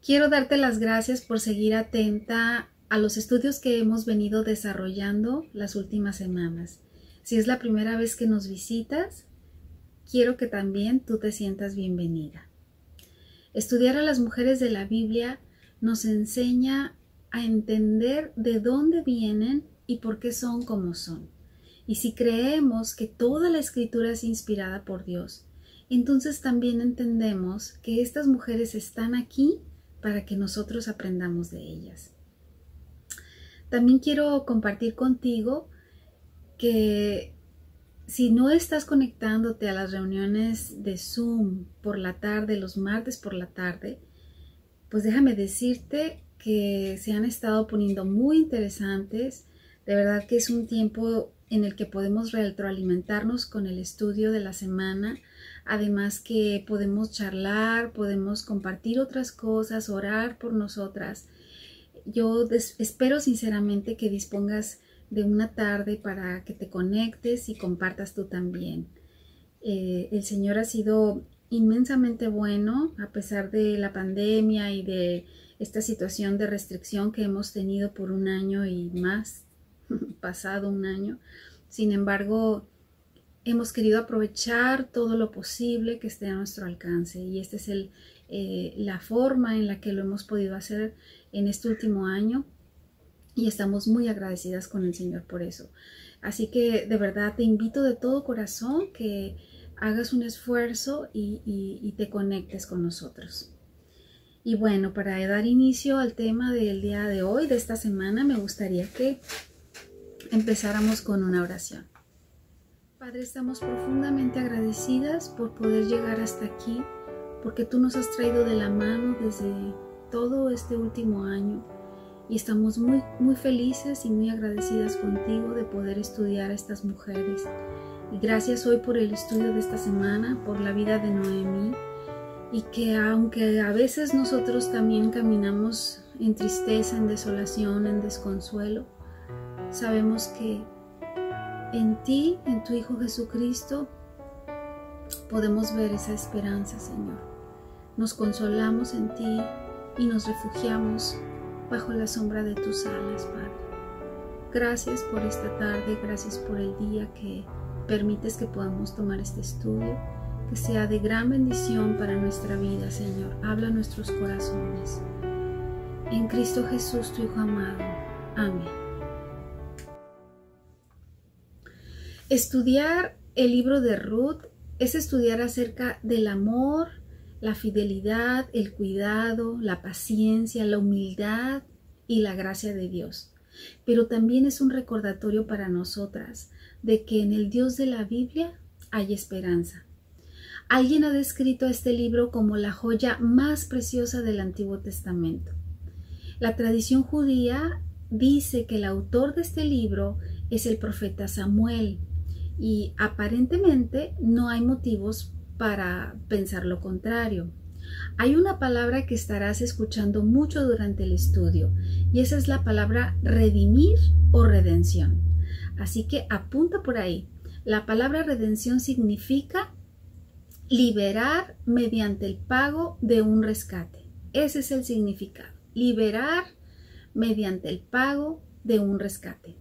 Quiero darte las gracias por seguir atenta a los estudios que hemos venido desarrollando las últimas semanas. Si es la primera vez que nos visitas, quiero que también tú te sientas bienvenida. Estudiar a las mujeres de la Biblia nos enseña a entender de dónde vienen y por qué son como son. Y si creemos que toda la escritura es inspirada por Dios, entonces también entendemos que estas mujeres están aquí para que nosotros aprendamos de ellas. También quiero compartir contigo que si no estás conectándote a las reuniones de Zoom por la tarde, los martes por la tarde, pues déjame decirte que se han estado poniendo muy interesantes. De verdad que es un tiempo en el que podemos retroalimentarnos con el estudio de la semana. Además que podemos charlar, podemos compartir otras cosas, orar por nosotras. Yo espero sinceramente que dispongas de una tarde para que te conectes y compartas tú también. El Señor ha sido inmensamente bueno a pesar de la pandemia y de esta situación de restricción que hemos tenido por un año y más, pasado un año. Sin embargo, hemos querido aprovechar todo lo posible que esté a nuestro alcance y esta es la forma en la que lo hemos podido hacer en este último año y estamos muy agradecidas con el Señor por eso. Así que de verdad te invito de todo corazón que hagas un esfuerzo y te conectes con nosotros. Y bueno, para dar inicio al tema del día de hoy, de esta semana, me gustaría que empezáramos con una oración. Padre, estamos profundamente agradecidas por poder llegar hasta aquí, porque tú nos has traído de la mano desde todo este último año y estamos muy felices y muy agradecidas contigo de poder estudiar a estas mujeres. Y gracias hoy por el estudio de esta semana, por la vida de Noemí, y que aunque a veces nosotros también caminamos en tristeza, en desolación, en desconsuelo, sabemos que en ti, en tu Hijo Jesucristo, podemos ver esa esperanza, Señor. Nos consolamos en ti y nos refugiamos bajo la sombra de tus alas, Padre. Gracias por esta tarde, gracias por el día que permites que podamos tomar este estudio, que sea de gran bendición para nuestra vida, Señor. Habla a nuestros corazones. En Cristo Jesús, tu Hijo amado. Amén. Estudiar el libro de Ruth es estudiar acerca del amor, la fidelidad, el cuidado, la paciencia, la humildad y la gracia de Dios. Pero también es un recordatorio para nosotras de que en el Dios de la Biblia hay esperanza. Alguien ha descrito a este libro como la joya más preciosa del Antiguo Testamento. La tradición judía dice que el autor de este libro es el profeta Samuel. Y aparentemente no hay motivos para pensar lo contrario. Hay una palabra que estarás escuchando mucho durante el estudio y esa es la palabra redimir o redención. Así que apunta por ahí. La palabra redención significa liberar mediante el pago de un rescate. Ese es el significado. Liberar mediante el pago de un rescate.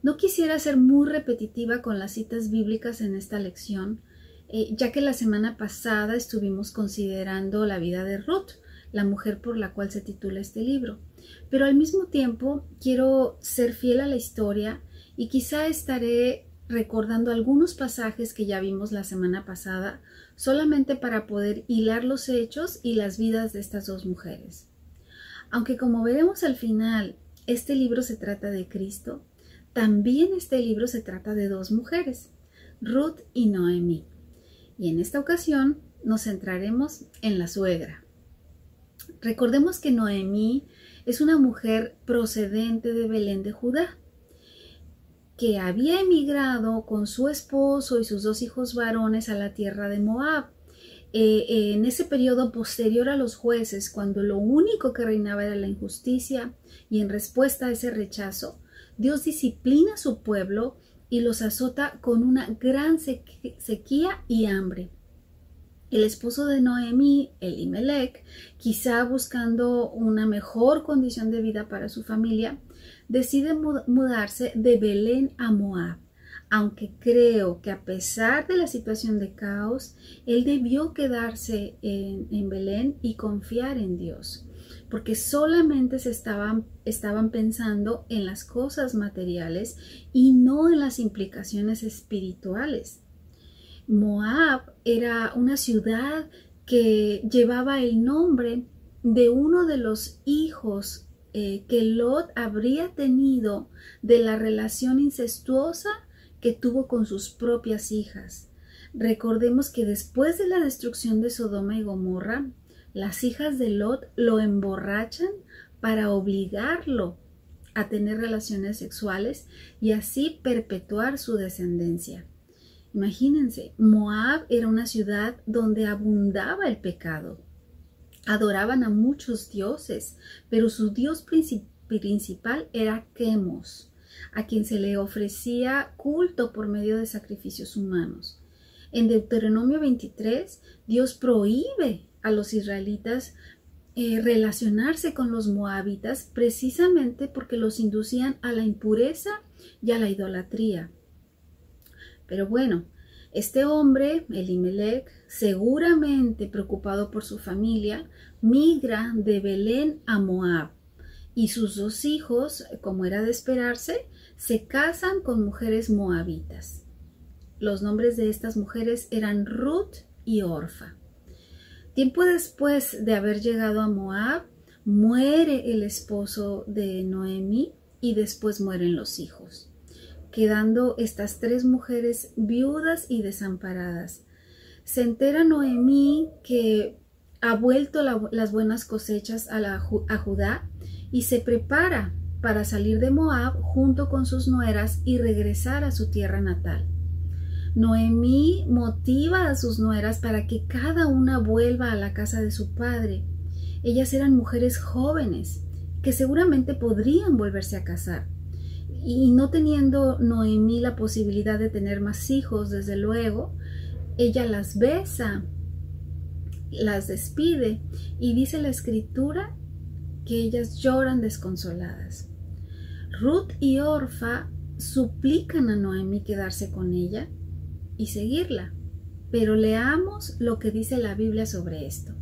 No quisiera ser muy repetitiva con las citas bíblicas en esta lección, ya que la semana pasada estuvimos considerando la vida de Ruth, la mujer por la cual se titula este libro. Pero al mismo tiempo quiero ser fiel a la historia y quizá estaré recordando algunos pasajes que ya vimos la semana pasada, solamente para poder hilar los hechos y las vidas de estas dos mujeres. Aunque como veremos al final, este libro se trata de Cristo, también este libro se trata de dos mujeres, Ruth y Noemí. Y en esta ocasión nos centraremos en la suegra. Recordemos que Noemí es una mujer procedente de Belén de Judá, que había emigrado con su esposo y sus dos hijos varones a la tierra de Moab. En ese periodo posterior a los jueces, cuando lo único que reinaba era la injusticia, y en respuesta a ese rechazo, Dios disciplina a su pueblo y los azota con una gran sequía y hambre. El esposo de Noemí, Elimelec, quizá buscando una mejor condición de vida para su familia, decide mudarse de Belén a Moab, aunque creo que a pesar de la situación de caos, él debió quedarse en Belén y confiar en Dios, porque solamente estaban pensando en las cosas materiales y no en las implicaciones espirituales. Moab era una ciudad que llevaba el nombre de uno de los hijos que Lot habría tenido de la relación incestuosa que tuvo con sus propias hijas. Recordemos que después de la destrucción de Sodoma y Gomorra, las hijas de Lot lo emborrachan para obligarlo a tener relaciones sexuales y así perpetuar su descendencia. Imagínense, Moab era una ciudad donde abundaba el pecado. Adoraban a muchos dioses, pero su dios principal era Quemos, a quien se le ofrecía culto por medio de sacrificios humanos. En Deuteronomio 23, Dios prohíbe a los israelitas relacionarse con los moabitas precisamente porque los inducían a la impureza y a la idolatría. Pero bueno, este hombre, Elimelec, seguramente preocupado por su familia, migra de Belén a Moab y sus dos hijos, como era de esperarse, se casan con mujeres moabitas. Los nombres de estas mujeres eran Ruth y Orfa. Tiempo después de haber llegado a Moab, muere el esposo de Noemí y después mueren los hijos, quedando estas tres mujeres viudas y desamparadas. Se entera Noemí que ha vuelto las buenas cosechas a Judá y se prepara para salir de Moab junto con sus nueras y regresar a su tierra natal. Noemí motiva a sus nueras para que cada una vuelva a la casa de su padre. Ellas eran mujeres jóvenes que seguramente podrían volverse a casar. Y no teniendo Noemí la posibilidad de tener más hijos, desde luego, ella las besa, las despide y dice la escritura que ellas lloran desconsoladas. Ruth y Orfa suplican a Noemí quedarse con ella y seguirla, pero leamos lo que dice la Biblia sobre esto.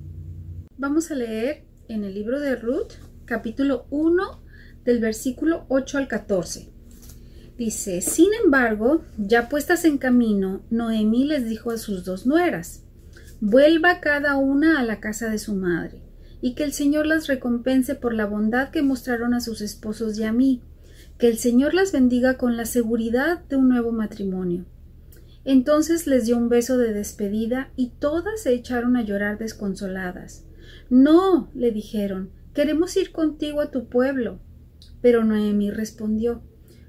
Vamos a leer en el libro de Ruth, capítulo 1, del versículo 8 al 14. Dice: sin embargo, ya puestas en camino, Noemí les dijo a sus dos nueras: vuelva cada una a la casa de su madre, y que el Señor las recompense por la bondad que mostraron a sus esposos y a mí, que el Señor las bendiga con la seguridad de un nuevo matrimonio. Entonces les dio un beso de despedida y todas se echaron a llorar desconsoladas. No, le dijeron, queremos ir contigo a tu pueblo. Pero Noemí respondió: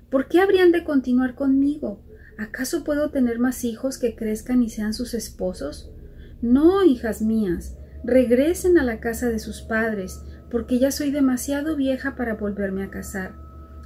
¿por qué habrían de continuar conmigo? ¿Acaso puedo tener más hijos que crezcan y sean sus esposos? No, hijas mías, regresen a la casa de sus padres, porque ya soy demasiado vieja para volverme a casar.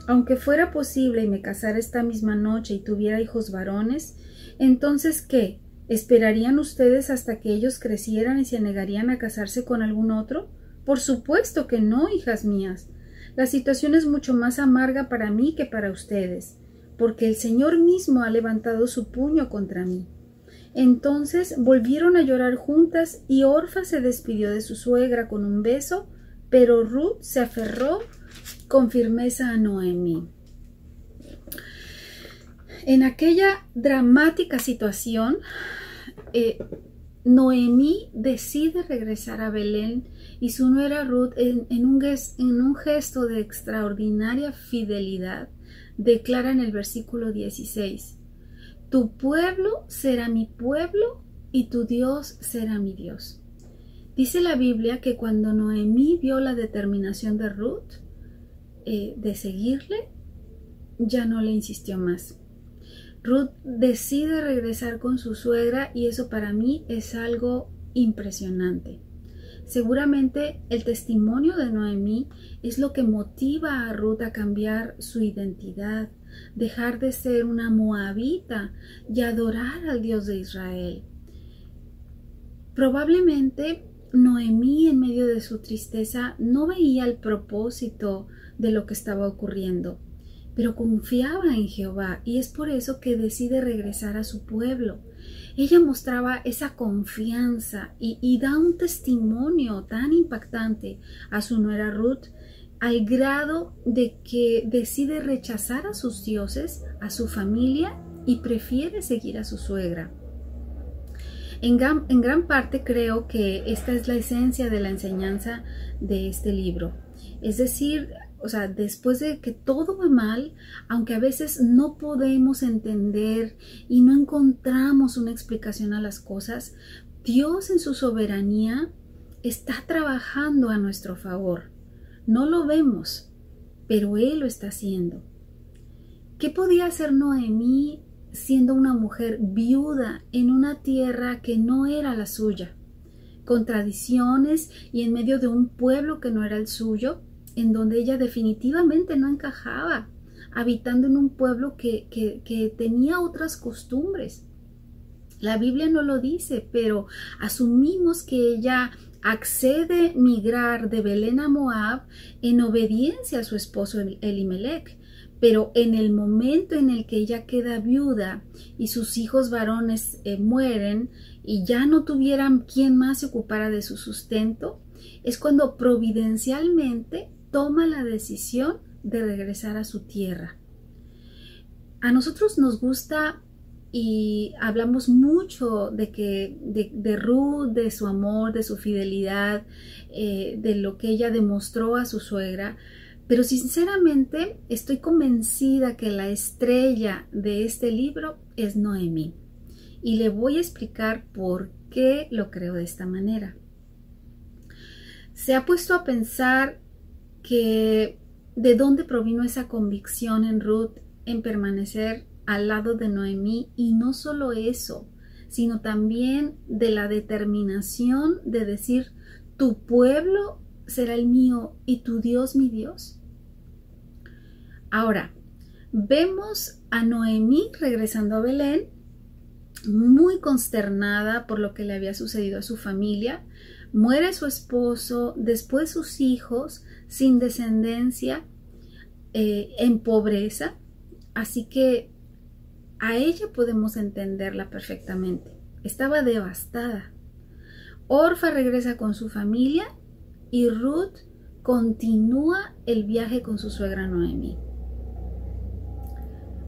Aunque fuera posible y me casara esta misma noche y tuviera hijos varones, entonces ¿qué? ¿Esperarían ustedes hasta que ellos crecieran y se negarían a casarse con algún otro? Por supuesto que no, hijas mías. La situación es mucho más amarga para mí que para ustedes, porque el Señor mismo ha levantado su puño contra mí. Entonces volvieron a llorar juntas y Orfa se despidió de su suegra con un beso, pero Ruth se aferró con firmeza a Noemí. En aquella dramática situación, Noemí decide regresar a Belén y su nuera Ruth, en un gesto de extraordinaria fidelidad, declara en el versículo 16: tu pueblo será mi pueblo y tu Dios será mi Dios. Dice la Biblia que cuando Noemí vio la determinación de Ruth de seguirle, ya no le insistió más. Ruth decide regresar con su suegra y eso para mí es algo impresionante. Seguramente el testimonio de Noemí es lo que motiva a Ruth a cambiar su identidad, dejar de ser una moabita y adorar al Dios de Israel. Probablemente Noemí, en medio de su tristeza, no veía el propósito de lo que estaba ocurriendo, pero confiaba en Jehová, y es por eso que decide regresar a su pueblo. Ella mostraba esa confianza y da un testimonio tan impactante a su nuera Ruth, al grado de que decide rechazar a sus dioses, a su familia, y prefiere seguir a su suegra. En gran parte creo que esta es la esencia de la enseñanza de este libro. Es decir, después de que todo va mal, aunque a veces no podemos entender y no encontramos una explicación a las cosas, Dios en su soberanía está trabajando a nuestro favor. No lo vemos, pero Él lo está haciendo. ¿Qué podía hacer Noemí siendo una mujer viuda en una tierra que no era la suya, con tradiciones y en medio de un pueblo que no era el suyo, en donde ella definitivamente no encajaba, habitando en un pueblo que tenía otras costumbres? La Biblia no lo dice, pero asumimos que ella accede a migrar de Belén a Moab en obediencia a su esposo Elimelech. Pero en el momento en el que ella queda viuda y sus hijos varones mueren y ya no tuvieran quien más se ocupara de su sustento, es cuando providencialmente toma la decisión de regresar a su tierra. A nosotros nos gusta y hablamos mucho de Ruth, de su amor, de su fidelidad, de lo que ella demostró a su suegra. Pero sinceramente estoy convencida que la estrella de este libro es Noemí. Y le voy a explicar por qué lo creo de esta manera. ¿Se ha puesto a pensar que de dónde provino esa convicción en Ruth en permanecer al lado de Noemí? Y no solo eso, sino también de la determinación de decir: tu pueblo será el mío y tu Dios mi Dios. Ahora, vemos a Noemí regresando a Belén, muy consternada por lo que le había sucedido a su familia. Muere su esposo, después sus hijos, sin descendencia, en pobreza. Así que a ella podemos entenderla perfectamente. Estaba devastada. Orfa regresa con su familia y Ruth continúa el viaje con su suegra Noemí.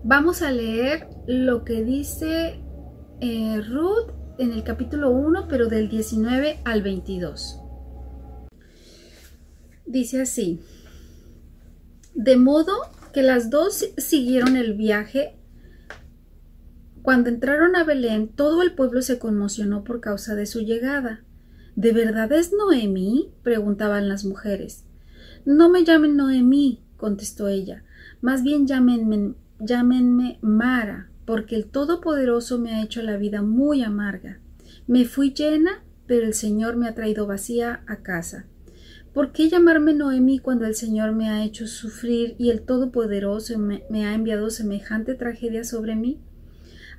Vamos a leer lo que dice Ruth en el capítulo 1, pero del 19 al 22. Dice así: de modo que las dos siguieron el viaje. Cuando entraron a Belén, todo el pueblo se conmocionó por causa de su llegada. ¿De verdad es Noemí?, preguntaban las mujeres. No me llamen Noemí, contestó ella, más bien llámenme Mara, porque el Todopoderoso me ha hecho la vida muy amarga. Me fui llena, pero el Señor me ha traído vacía a casa. ¿Por qué llamarme Noemí cuando el Señor me ha hecho sufrir y el Todopoderoso me ha enviado semejante tragedia sobre mí?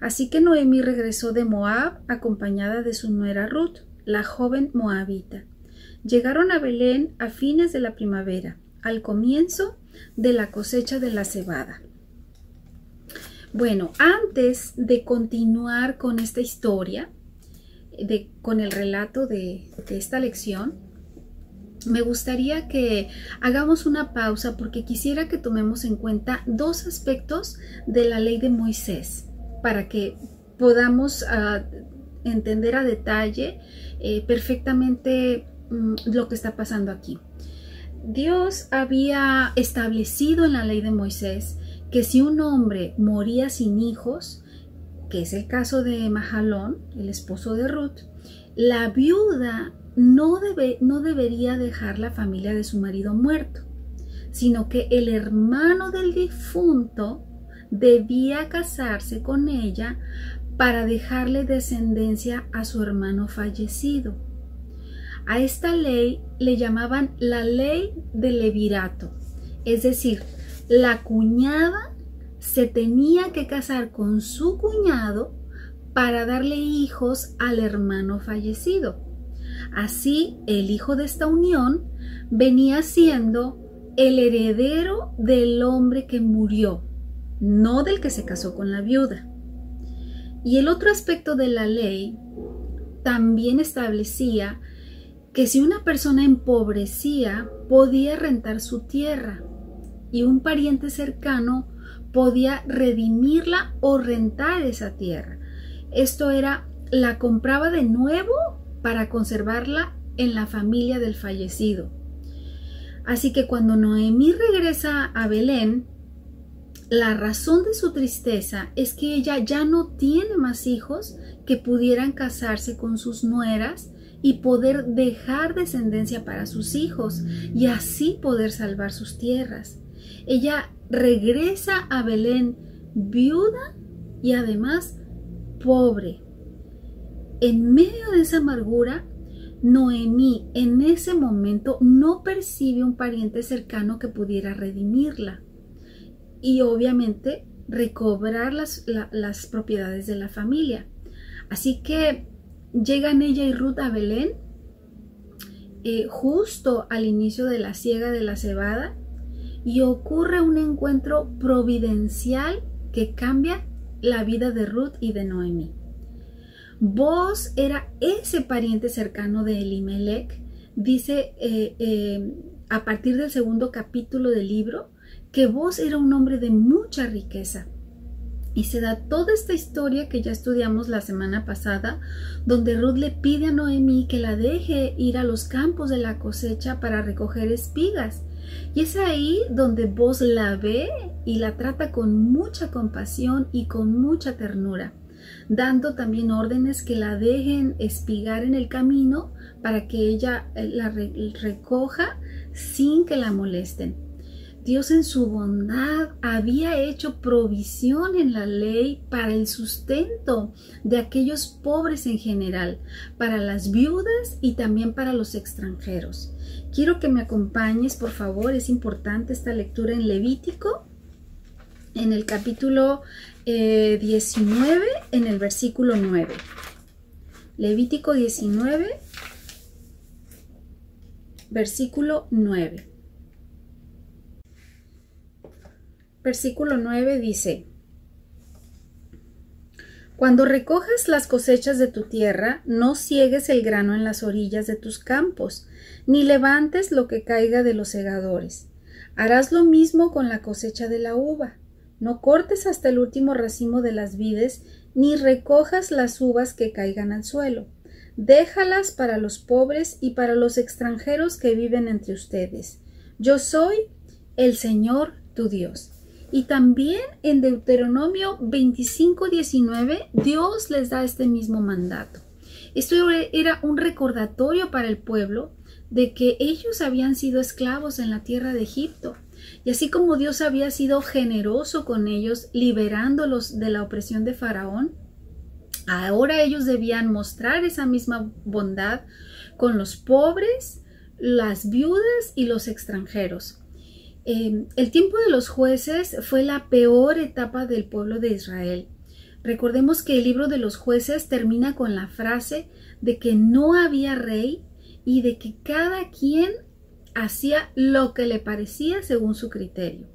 Así que Noemí regresó de Moab acompañada de su nuera Ruth, la joven moabita. Llegaron a Belén a fines de la primavera, al comienzo de la cosecha de la cebada. Bueno, antes de continuar con esta historia, con el relato de esta lección, me gustaría que hagamos una pausa porque quisiera que tomemos en cuenta dos aspectos de la ley de Moisés para que podamos entender a detalle perfectamente lo que está pasando aquí. Dios había establecido en la ley de Moisés que si un hombre moría sin hijos, que es el caso de Mahalón, el esposo de Ruth, la viuda no debería dejar la familia de su marido muerto, sino que el hermano del difunto debía casarse con ella para dejarle descendencia a su hermano fallecido. A esta ley le llamaban la ley del levirato, es decir, la cuñada se tenía que casar con su cuñado para darle hijos al hermano fallecido. Así, el hijo de esta unión venía siendo el heredero del hombre que murió, no del que se casó con la viuda. Y el otro aspecto de la ley también establecía que si una persona empobrecía, podía rentar su tierra y un pariente cercano podía redimirla o rentar esa tierra. Esto era, la compraba de nuevo para conservarla en la familia del fallecido. Así que cuando Noemí regresa a Belén, la razón de su tristeza es que ella ya no tiene más hijos que pudieran casarse con sus nueras y poder dejar descendencia para sus hijos y así poder salvar sus tierras. Ella regresa a Belén viuda y además pobre. En medio de esa amargura, Noemí en ese momento no percibe un pariente cercano que pudiera redimirla y obviamente recobrar las propiedades de la familia. Así que llegan ella y Ruth a Belén justo al inicio de la siega de la cebada y ocurre un encuentro providencial que cambia la vida de Ruth y de Noemí. Booz era ese pariente cercano de Elimelech. Dice a partir del segundo capítulo del libro que Booz era un hombre de mucha riqueza. Y se da toda esta historia que ya estudiamos la semana pasada, donde Ruth le pide a Noemí que la deje ir a los campos de la cosecha para recoger espigas. Y es ahí donde Booz la ve y la trata con mucha compasión y con mucha ternura, dando también órdenes que la dejen espigar en el camino para que ella la recoja sin que la molesten. Dios en su bondad había hecho provisión en la ley para el sustento de aquellos pobres en general, para las viudas y también para los extranjeros. Quiero que me acompañes, por favor, es importante esta lectura en Levítico, en el capítulo 19, en el versículo 9. Levítico 19, versículo 9. Versículo 9 dice: Cuando recojas las cosechas de tu tierra, no ciegues el grano en las orillas de tus campos, ni levantes lo que caiga de los segadores. Harás lo mismo con la cosecha de la uva. No cortes hasta el último racimo de las vides, ni recojas las uvas que caigan al suelo. Déjalas para los pobres y para los extranjeros que viven entre ustedes. Yo soy el Señor tu Dios. Y también en Deuteronomio 25:19, Dios les da este mismo mandato. Esto era un recordatorio para el pueblo de que ellos habían sido esclavos en la tierra de Egipto. Y así como Dios había sido generoso con ellos, liberándolos de la opresión de Faraón, ahora ellos debían mostrar esa misma bondad con los pobres, las viudas y los extranjeros. El tiempo de los jueces fue la peor etapa del pueblo de Israel. Recordemos que el libro de los jueces termina con la frase de que no había rey y de que cada quien hacía lo que le parecía según su criterio.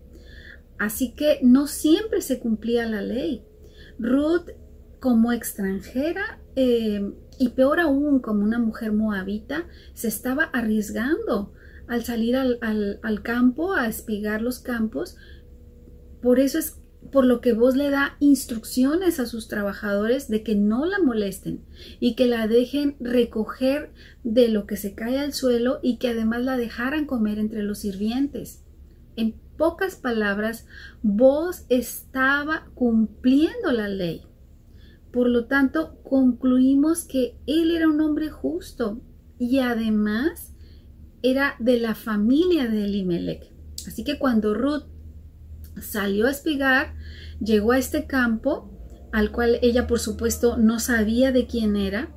Así que no siempre se cumplía la ley. Ruth, como extranjera y peor aún como una mujer moabita, se estaba arriesgando al salir al campo, a espigar los campos. Por eso es por lo que Booz le da instrucciones a sus trabajadores de que no la molesten y que la dejen recoger de lo que se cae al suelo y que además la dejaran comer entre los sirvientes. En pocas palabras, Booz estaba cumpliendo la ley. Por lo tanto, concluimos que él era un hombre justo y además era de la familia de Elimelech. Así que cuando Ruth salió a espigar, llegó a este campo, al cual ella por supuesto no sabía de quién era,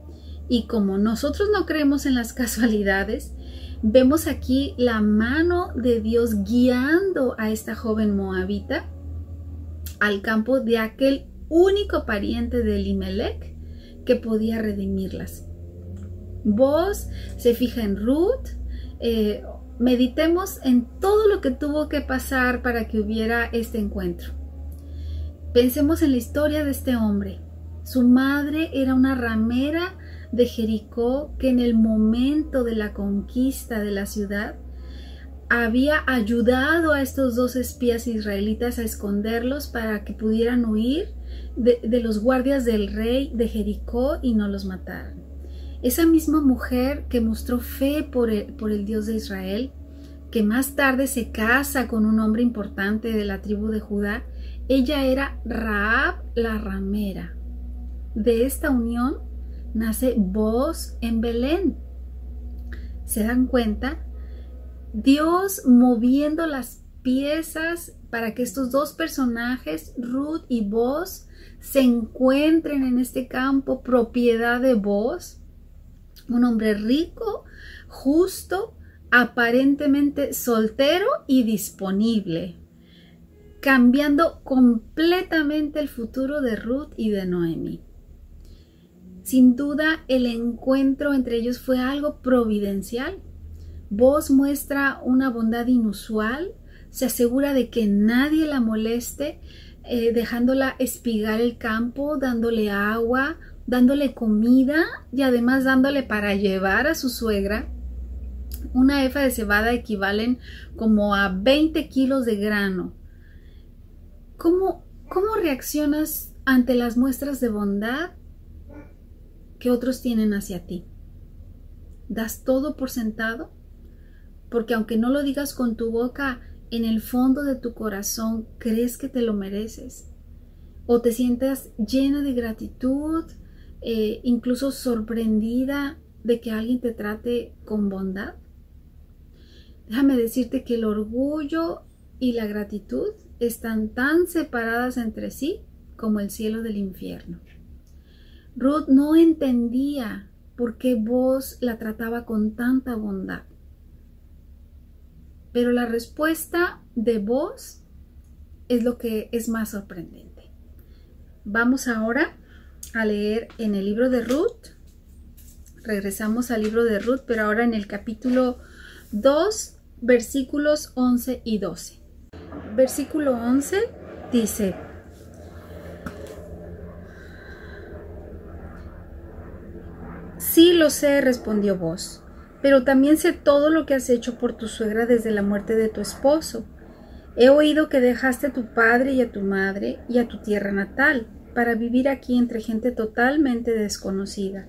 y como nosotros no creemos en las casualidades, vemos aquí la mano de Dios guiando a esta joven moabita al campo de aquel único pariente de Elimelech que podía redimirlas. Booz se fija en Ruth. Meditemos en todo lo que tuvo que pasar para que hubiera este encuentro. Pensemos en la historia de este hombre. Su madre era una ramera de Jericó que en el momento de la conquista de la ciudad había ayudado a estos 2 espías israelitas a esconderlos para que pudieran huir de los guardias del rey de Jericó y no los mataran. Esa misma mujer que mostró fe por el Dios de Israel, que más tarde se casa con un hombre importante de la tribu de Judá, ella era Rahab la ramera. De esta unión nace Booz en Belén. ¿Se dan cuenta? Dios moviendo las piezas para que estos 2 personajes, Ruth y Booz, se encuentren en este campo propiedad de Booz, un hombre rico, justo, aparentemente soltero y disponible, cambiando completamente el futuro de Ruth y de Noemi. Sin duda, el encuentro entre ellos fue algo providencial. Booz muestra una bondad inusual, se asegura de que nadie la moleste, dejándola espigar el campo, dándole agua, dándole comida y además dándole para llevar a su suegra. Una efa de cebada equivalen como a 20 kilos de grano. ¿Cómo reaccionas ante las muestras de bondad que otros tienen hacia ti? ¿Das todo por sentado? Porque aunque no lo digas con tu boca, en el fondo de tu corazón crees que te lo mereces. O te sientas llena de gratitud, incluso sorprendida de que alguien te trate con bondad. Déjame decirte que el orgullo y la gratitud están tan separadas entre sí como el cielo del infierno. Ruth no entendía por qué Booz la trataba con tanta bondad. Pero la respuesta de Booz es lo que es más sorprendente. Vamos ahora a leer en el libro de Ruth. Regresamos al libro de Ruth, pero ahora en el capítulo 2, versículos 11 y 12. Versículo 11 dice: Sí lo sé, respondió Booz, pero también sé todo lo que has hecho por tu suegra desde la muerte de tu esposo. He oído que dejaste a tu padre y a tu madre y a tu tierra natal para vivir aquí entre gente totalmente desconocida.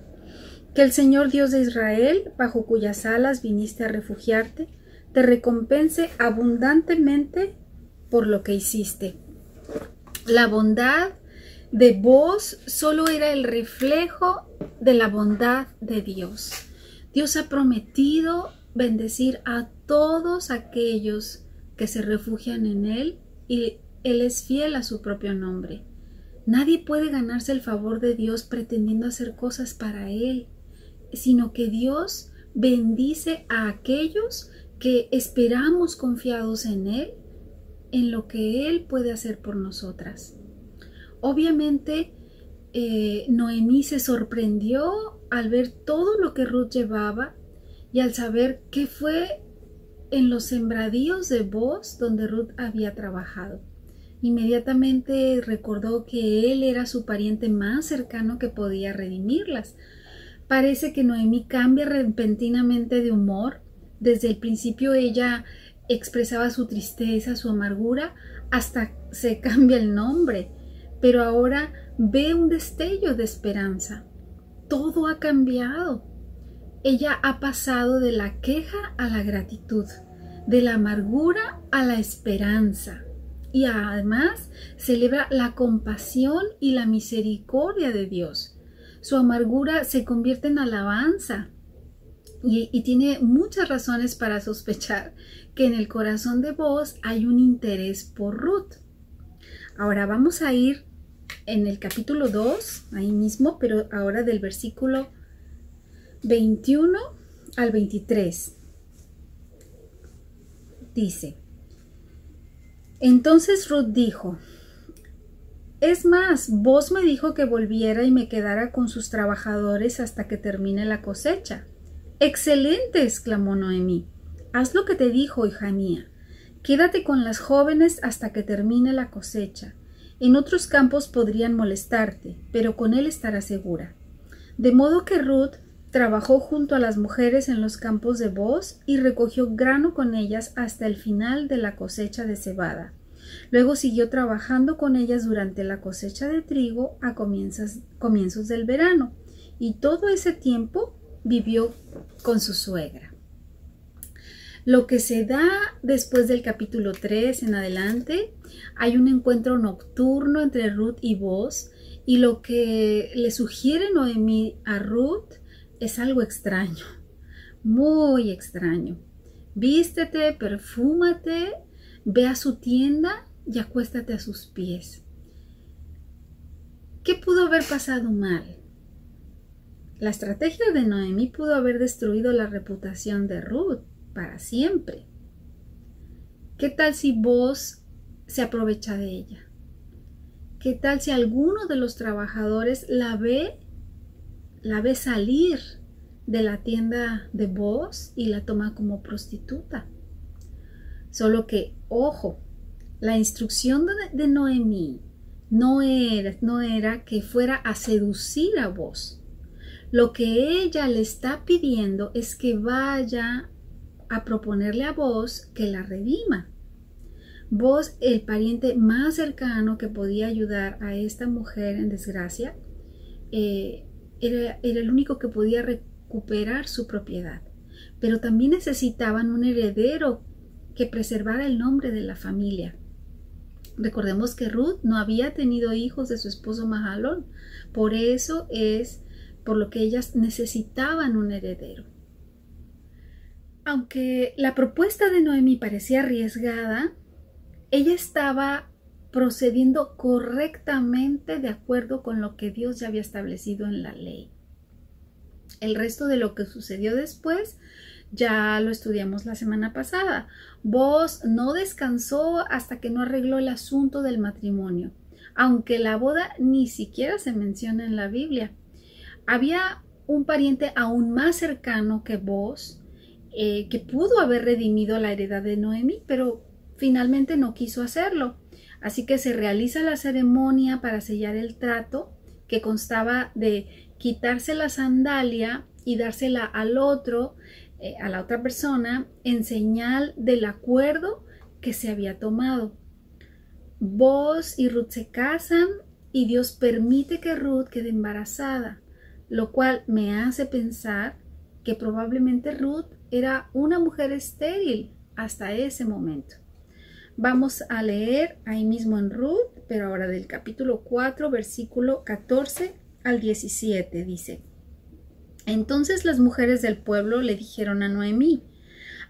Que el Señor Dios de Israel, bajo cuyas alas viniste a refugiarte, te recompense abundantemente por lo que hiciste. La bondad de Booz solo era el reflejo de la bondad de Dios. Dios ha prometido bendecir a todos aquellos que se refugian en Él y Él es fiel a su propio nombre. Nadie puede ganarse el favor de Dios pretendiendo hacer cosas para Él, sino que Dios bendice a aquellos que esperamos confiados en Él, en lo que Él puede hacer por nosotras. Obviamente, Noemí se sorprendió al ver todo lo que Ruth llevaba y al saber que fue en los sembradíos de Booz donde Ruth había trabajado. Inmediatamente recordó que él era su pariente más cercano que podía redimirlas. Parece que Noemí cambia repentinamente de humor. Desde el principio ella expresaba su tristeza, su amargura, hasta se cambia el nombre, pero ahora ve un destello de esperanza. Todo ha cambiado. Ella ha pasado de la queja a la gratitud, de la amargura a la esperanza. Y además celebra la compasión y la misericordia de Dios. Su amargura se convierte en alabanza y tiene muchas razones para sospechar que en el corazón de Booz hay un interés por Ruth. Ahora vamos a ir en el capítulo 2, ahí mismo, pero ahora del versículo 21 al 23. Dice: Entonces Ruth dijo: Es más, Boaz me dijo que volviera y me quedara con sus trabajadores hasta que termine la cosecha. ¡Excelente!, exclamó Noemí. Haz lo que te dijo, hija mía. Quédate con las jóvenes hasta que termine la cosecha. En otros campos podrían molestarte, pero con él estarás segura. De modo que Ruth trabajó junto a las mujeres en los campos de Boaz y recogió grano con ellas hasta el final de la cosecha de cebada. Luego siguió trabajando con ellas durante la cosecha de trigo a comienzos del verano, y todo ese tiempo vivió con su suegra. Lo que se da después del capítulo 3 en adelante, hay un encuentro nocturno entre Ruth y Boaz, y lo que le sugiere Noemí a Ruth es algo extraño, muy extraño. Vístete, perfúmate, ve a su tienda y acuéstate a sus pies. ¿Qué pudo haber pasado mal? La estrategia de Noemí pudo haber destruido la reputación de Ruth para siempre. ¿Qué tal si Boaz se aprovecha de ella? ¿Qué tal si alguno de los trabajadores la ve salir de la tienda de Boaz y la toma como prostituta? Solo que, ojo, la instrucción de Noemí no era que fuera a seducir a Boaz. Lo que ella le está pidiendo es que vaya a proponerle a Boaz que la redima. Boaz, el pariente más cercano que podía ayudar a esta mujer en desgracia, era el único que podía recuperar su propiedad. Pero también necesitaban un heredero que preservara el nombre de la familia. Recordemos que Ruth no había tenido hijos de su esposo Mahalón. Por eso es por lo que ellas necesitaban un heredero. Aunque la propuesta de Noemí parecía arriesgada, ella estaba procediendo correctamente de acuerdo con lo que Dios ya había establecido en la ley. El resto de lo que sucedió después ya lo estudiamos la semana pasada. Boaz no descansó hasta que no arregló el asunto del matrimonio, aunque la boda ni siquiera se menciona en la Biblia. Había un pariente aún más cercano que Boaz, que pudo haber redimido la heredad de Noemí, pero finalmente no quiso hacerlo. Así que se realiza la ceremonia para sellar el trato, que constaba de quitarse la sandalia y dársela al otro, a la otra persona, en señal del acuerdo que se había tomado. Boaz y Ruth se casan y Dios permite que Ruth quede embarazada, lo cual me hace pensar que probablemente Ruth era una mujer estéril hasta ese momento. Vamos a leer ahí mismo en Ruth, pero ahora del capítulo 4, versículo 14 al 17, dice: Entonces las mujeres del pueblo le dijeron a Noemí: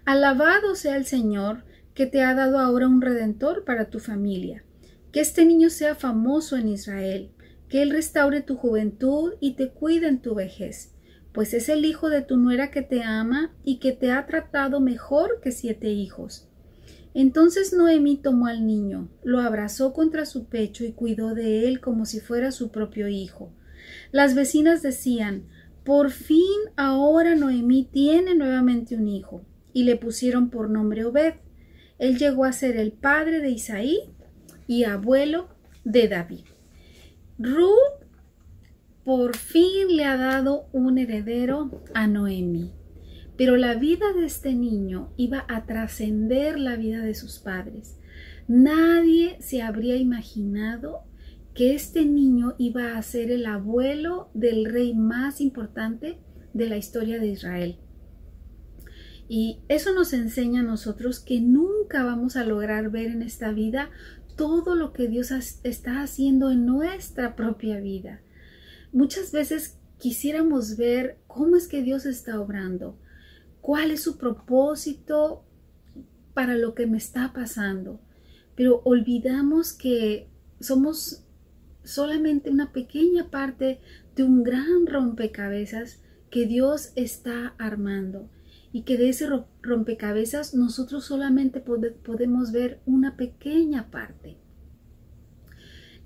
Alabado sea el Señor, que te ha dado ahora un redentor para tu familia. Que este niño sea famoso en Israel, que él restaure tu juventud y te cuide en tu vejez, pues es el hijo de tu nuera que te ama y que te ha tratado mejor que 7 hijos. Entonces Noemí tomó al niño, lo abrazó contra su pecho y cuidó de él como si fuera su propio hijo. Las vecinas decían: Por fin ahora Noemí tiene nuevamente un hijo, y le pusieron por nombre Obed. Él llegó a ser el padre de Isaí y abuelo de David. Ruth por fin le ha dado un heredero a Noemí. Pero la vida de este niño iba a trascender la vida de sus padres. Nadie se habría imaginado que este niño iba a ser el abuelo del rey más importante de la historia de Israel. Y eso nos enseña a nosotros que nunca vamos a lograr ver en esta vida todo lo que Dios está haciendo en nuestra propia vida. Muchas veces quisiéramos ver cómo es que Dios está obrando. ¿Cuál es su propósito para lo que me está pasando? Pero olvidamos que somos solamente una pequeña parte de un gran rompecabezas que Dios está armando, y que de ese rompecabezas nosotros solamente podemos ver una pequeña parte.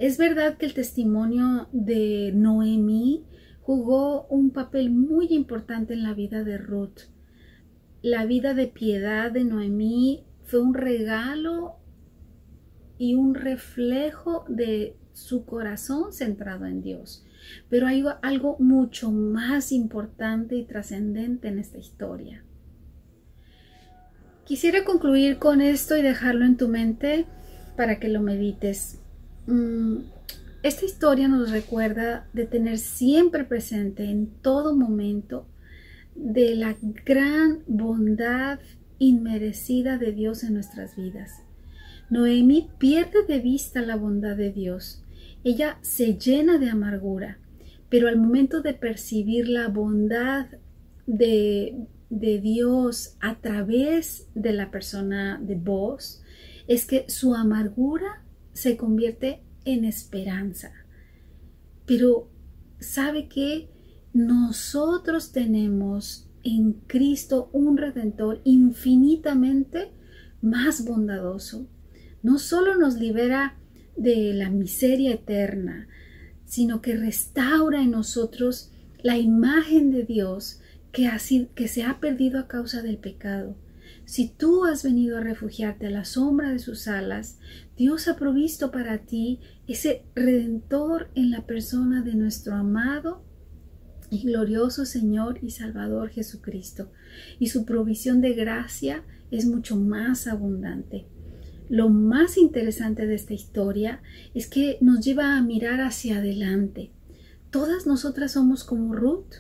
Es verdad que el testimonio de Noemí jugó un papel muy importante en la vida de Ruth. La vida de piedad de Noemí fue un regalo y un reflejo de su corazón centrado en Dios. Pero hay algo mucho más importante y trascendente en esta historia. Quisiera concluir con esto y dejarlo en tu mente para que lo medites. Esta historia nos recuerda de tener siempre presente en todo momento de la gran bondad inmerecida de Dios en nuestras vidas. Noemí pierde de vista la bondad de Dios. Ella se llena de amargura, pero al momento de percibir la bondad de Dios a través de la persona de Boaz, es que su amargura se convierte en esperanza. Pero ¿sabe qué? Nosotros tenemos en Cristo un Redentor infinitamente más bondadoso. No solo nos libera de la miseria eterna, sino que restaura en nosotros la imagen de Dios que se ha perdido a causa del pecado. Si tú has venido a refugiarte a la sombra de sus alas, Dios ha provisto para ti ese Redentor en la persona de nuestro amado y glorioso Señor y Salvador Jesucristo. Y su provisión de gracia es mucho más abundante. Lo más interesante de esta historia es que nos lleva a mirar hacia adelante. Todas nosotras somos como Ruth,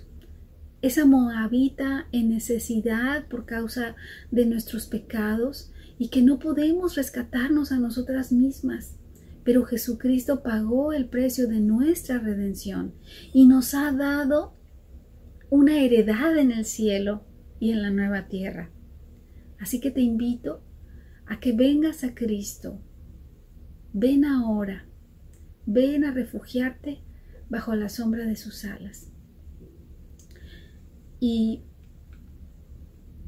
esa moabita en necesidad por causa de nuestros pecados y que no podemos rescatarnos a nosotras mismas. Pero Jesucristo pagó el precio de nuestra redención y nos ha dado una heredad en el cielo y en la nueva tierra. Así que te invito a que vengas a Cristo. Ven ahora. Ven a refugiarte bajo la sombra de sus alas. Y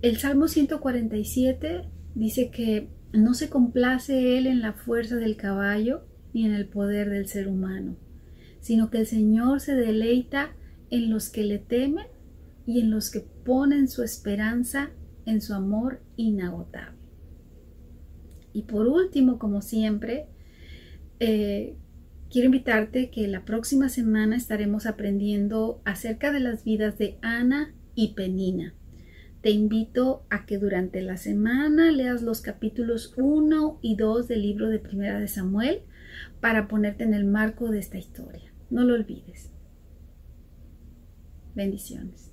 el Salmo 147 dice que no se complace Él en la fuerza del caballo ni en el poder del ser humano, sino que el Señor se deleita en los que le temen y en los que ponen su esperanza en su amor inagotable. Y por último, como siempre, quiero invitarte que la próxima semana estaremos aprendiendo acerca de las vidas de Ana y Penina. Te invito a que durante la semana leas los capítulos 1 y 2 del libro de Primera de Samuel para ponerte en el marco de esta historia. No lo olvides. Bendiciones.